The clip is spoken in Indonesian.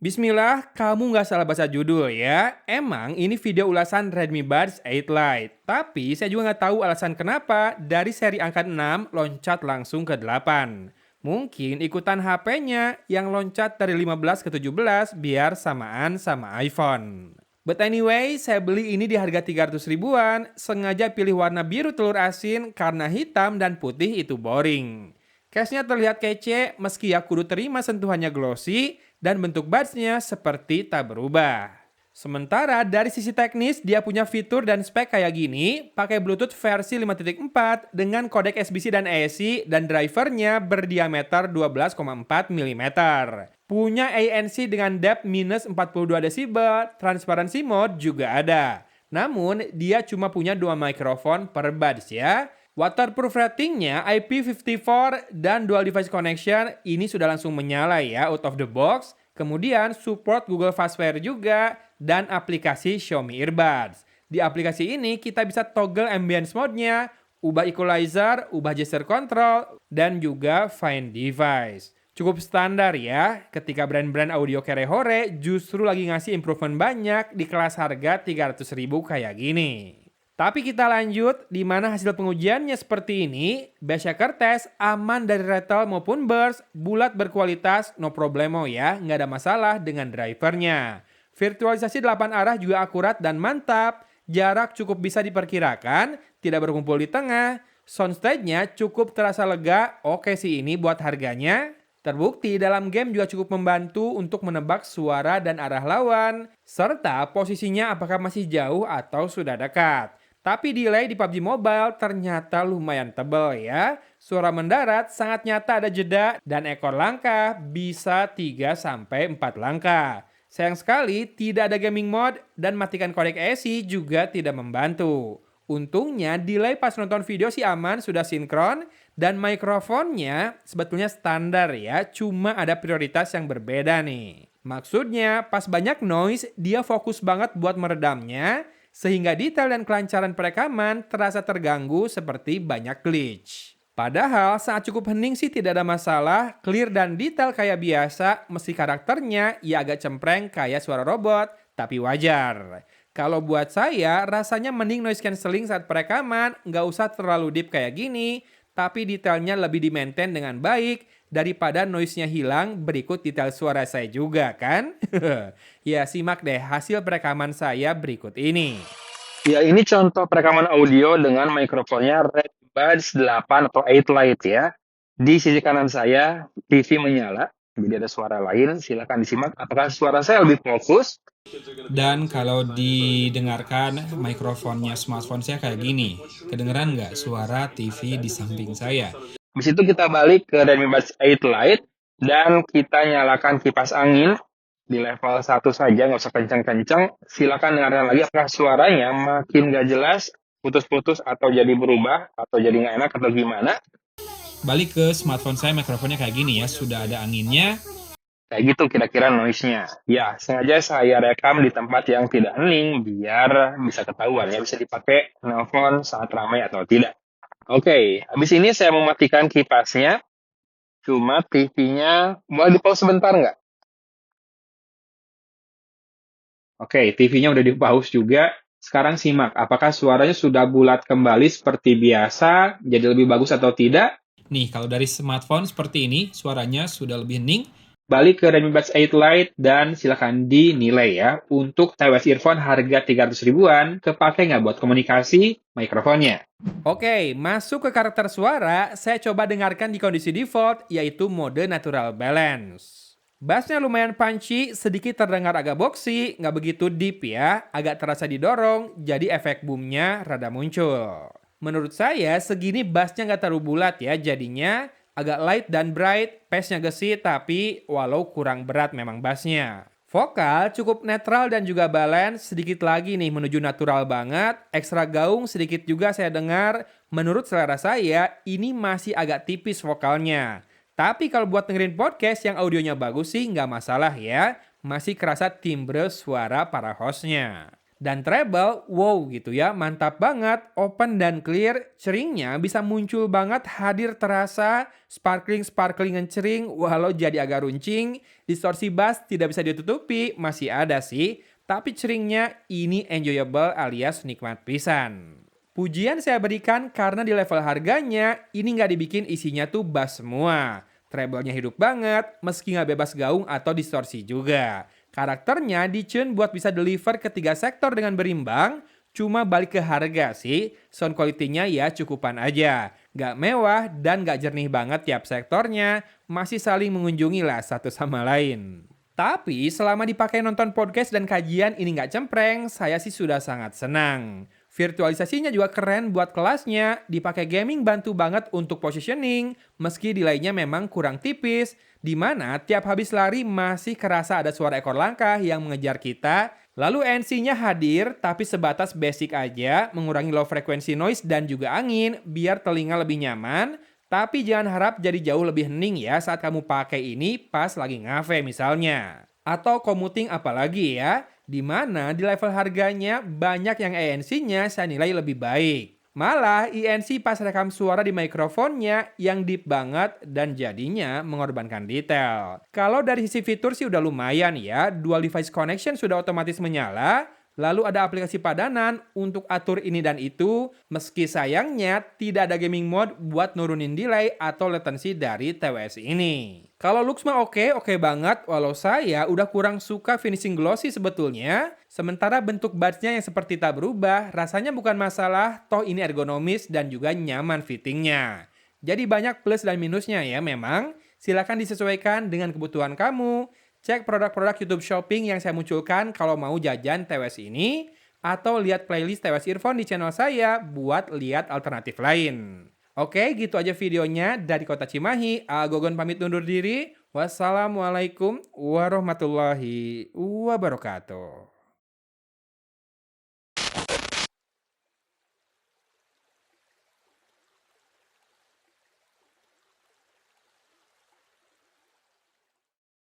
Bismillah, kamu nggak salah baca judul ya. Emang ini video ulasan Redmi Buds 8 Lite. Tapi saya juga nggak tahu alasan kenapa dari seri angka 6 loncat langsung ke 8. Mungkin ikutan HP-nya yang loncat dari 15 ke 17 biar samaan sama iPhone. But anyway, saya beli ini di harga 300 ribuan, sengaja pilih warna biru telur asin karena hitam dan putih itu boring. Case-nya terlihat kece meski ya kudu terima sentuhannya glossy dan bentuk buds-nya seperti tak berubah. Sementara dari sisi teknis dia punya fitur dan spek kayak gini, pakai Bluetooth versi 5.4 dengan kodek SBC dan AAC dan drivernya berdiameter 12,4 mm. Punya ANC dengan depth minus 42 desibel, transparency mode juga ada. Namun dia cuma punya 2 mikrofon per buds ya. Waterproof ratingnya IP54 dan dual device connection ini sudah langsung menyala ya out of the box. Kemudian support Google Fastware juga dan aplikasi Xiaomi Earbuds. Di aplikasi ini kita bisa toggle ambience mode-nya, ubah equalizer, ubah gesture control, dan juga find device. Cukup standar ya, ketika brand-brand audio kere-hore justru lagi ngasih improvement banyak di kelas harga 300 ribu kayak gini. Tapi kita lanjut, di mana hasil pengujiannya seperti ini, Bearshaker Test aman dari rattle maupun burst, bulat berkualitas, no problemo ya, nggak ada masalah dengan drivernya. Virtualisasi 8 arah juga akurat dan mantap, jarak cukup bisa diperkirakan, tidak berkumpul di tengah, soundstage-nya cukup terasa lega, oke sih ini buat harganya. Terbukti dalam game juga cukup membantu untuk menebak suara dan arah lawan, serta posisinya apakah masih jauh atau sudah dekat. Tapi delay di PUBG Mobile ternyata lumayan tebal ya. Suara mendarat sangat nyata ada jeda dan ekor langkah bisa 3-4 langkah. Sayang sekali tidak ada gaming mode dan matikan kodek AAC juga tidak membantu. Untungnya delay pas nonton video sih aman, sudah sinkron dan mikrofonnya sebetulnya standar ya, cuma ada prioritas yang berbeda nih. Maksudnya pas banyak noise dia fokus banget buat meredamnya sehingga detail dan kelancaran perekaman terasa terganggu seperti banyak glitch. Padahal saat cukup hening sih tidak ada masalah, clear dan detail kayak biasa, meski karakternya ya agak cempreng kayak suara robot, tapi wajar. Kalau buat saya, rasanya mending noise cancelling saat perekaman, nggak usah terlalu deep kayak gini, tapi detailnya lebih di-maintain dengan baik daripada noise-nya hilang berikut detail suara saya juga kan? Ya simak deh hasil perekaman saya berikut ini. Ya, ini contoh perekaman audio dengan mikrofonnya Redmi Buds 8 atau 8 Lite ya. Di sisi kanan saya, TV menyala. Jadi ada suara lain, silakan disimak. Apakah suara saya lebih fokus? Dan kalau didengarkan mikrofonnya smartphone saya kayak gini, kedengeran nggak suara TV di samping saya? Habis itu kita balik ke Redmi Buds 8 Lite dan kita nyalakan kipas angin di level 1 saja, nggak usah kencang-kencang. Silakan dengarkan lagi apakah suaranya makin nggak jelas, putus-putus atau jadi berubah, atau jadi nggak enak atau gimana. Balik ke smartphone saya mikrofonnya kayak gini ya, sudah ada anginnya. Kayak gitu kira-kira noise-nya. Ya, sengaja saya rekam di tempat yang tidak hening biar bisa ketahuan ya, bisa dipakai nelpon saat ramai atau tidak. Oke, habis ini saya mematikan kipasnya. Cuma TV-nya boleh di-pause sebentar nggak? Oke, TV-nya udah di-pause juga. Sekarang simak, apakah suaranya sudah bulat kembali seperti biasa, jadi lebih bagus atau tidak? Nih, kalau dari smartphone seperti ini, suaranya sudah lebih hening. Balik ke Redmi Buds 8 Lite dan silakan dinilai ya. Untuk TWS earphone harga 300 ribuan, kepake nggak buat komunikasi mikrofonnya? Oke, masuk ke karakter suara, saya coba dengarkan di kondisi default, yaitu mode natural balance. Bassnya lumayan punchy, sedikit terdengar agak boxy, nggak begitu deep ya, agak terasa didorong, jadi efek boomnya rada muncul. Menurut saya, segini bassnya nggak terlalu bulat ya, jadinya agak light dan bright, pace-nya gesit, tapi walau kurang berat memang bassnya. Vokal cukup netral dan juga balance, sedikit lagi nih menuju natural banget, ekstra gaung sedikit juga saya dengar, menurut selera saya ini masih agak tipis vokalnya. Tapi kalau buat dengerin podcast yang audionya bagus sih nggak masalah ya, masih kerasa timbre suara para hostnya. Dan treble, wow gitu ya, mantap banget, open dan clear, ceringnya bisa muncul banget, hadir terasa, sparkling ngecering, walau jadi agak runcing, distorsi bass tidak bisa ditutupi, masih ada sih, tapi ceringnya ini enjoyable alias nikmat pisan. Pujian saya berikan karena di level harganya, ini nggak dibikin isinya tuh bass semua. Treble-nya hidup banget, meski nggak bebas gaung atau distorsi juga. Karakternya di-tune buat bisa deliver ke 3 sektor dengan berimbang, cuma balik ke harga sih, sound quality-nya ya cukupan aja. Nggak mewah dan nggak jernih banget tiap sektornya, masih saling mengunjungi lah satu sama lain. Tapi selama dipakai nonton podcast dan kajian ini nggak cempreng, saya sih sudah sangat senang. Virtualisasinya juga keren buat kelasnya, dipakai gaming bantu banget untuk positioning, meski delaynya memang kurang tipis, di mana tiap habis lari masih kerasa ada suara ekor langkah yang mengejar kita, lalu ANC-nya hadir tapi sebatas basic aja, mengurangi low frequency noise dan juga angin, biar telinga lebih nyaman, tapi jangan harap jadi jauh lebih hening ya saat kamu pakai ini pas lagi ngafe misalnya. Atau commuting apalagi ya, di mana di level harganya banyak yang ANC-nya saya nilai lebih baik. Malah INC pas rekam suara di mikrofonnya yang deep banget dan jadinya mengorbankan detail. Kalau dari sisi fitur sih udah lumayan ya, dual device connection sudah otomatis menyala, lalu ada aplikasi padanan untuk atur ini dan itu, meski sayangnya tidak ada gaming mode buat nurunin delay atau latency dari TWS ini. Kalau looks mah oke banget, walau saya udah kurang suka finishing glossy sebetulnya. Sementara bentuk budsnya yang seperti tak berubah, rasanya bukan masalah, toh ini ergonomis dan juga nyaman fittingnya. Jadi banyak plus dan minusnya ya memang. Silakan disesuaikan dengan kebutuhan kamu. Cek produk-produk YouTube Shopping yang saya munculkan kalau mau jajan TWS ini, atau lihat playlist TWS Earphone di channel saya buat lihat alternatif lain. Oke, gitu aja videonya dari Kota Cimahi. Gogon pamit undur diri. Wassalamualaikum warahmatullahi wabarakatuh.